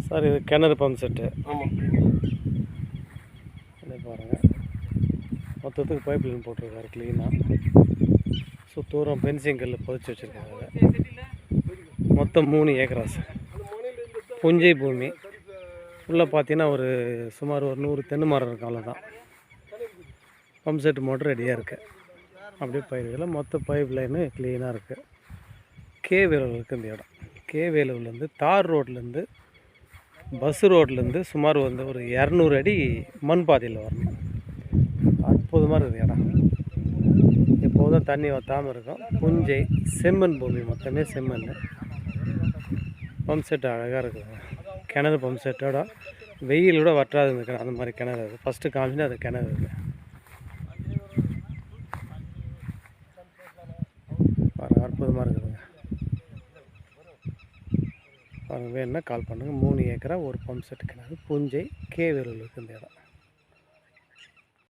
Sir இது கிணறு pump set. ஆமாம். பாருங்கள், மொத்தத்துக்கு பைப் லைன் போட்டிருக்காரு க்ளீனாக. சுத்தூரம் பென்சிங் கல் பதிச்சு வச்சுருக்காங்க. மொத்தம் 3 ஏக்கரா சார். புஞ்சை பூமி. உள்ளே பார்த்தீங்கன்னா சுமார் ஒரு 100 தென்னை மரம் இருக்கும், அவ்வளோதான். பம்ப் செட்டு மோட்டர் ரெடியாக இருக்குது. அப்படியே பயிர்கள் மொத்த பைப் லைனு க்ளீனாக இருக்குது. வேலூர் இருக்குது இந்த இடம். வேலூர்லேருந்து தார் ரோட்லேருந்து பஸ் ரோட்லேருந்து சுமார் ஒரு 200 அடி மண் பாதையில் வரணும். அற்புதமாக இருக்குது இடம். எப்போதும் தண்ணி வற்றாமல் இருக்கும். புஞ்சை செம்மண் பூமி, மொத்தமே செம்மண். பம்ப் செட்டு அழகாக இருக்குது. கிணறு பம்ப் செட்டோட வெயிலோட வற்றாது இந்த அந்த மாதிரி கிணறு. அது ஃபஸ்ட்டு காமிச்சுன்னா அது கிணறு இருக்குது. அற்புதமாக இருக்குதுங்க. வேணுன்னா கால் பண்ணுங்கள். 3 ஏக்கரா ஒரு பம்ப் செட்டு கிணறு. புஞ்சை வேலூர் இருக்குது இந்த இடம்.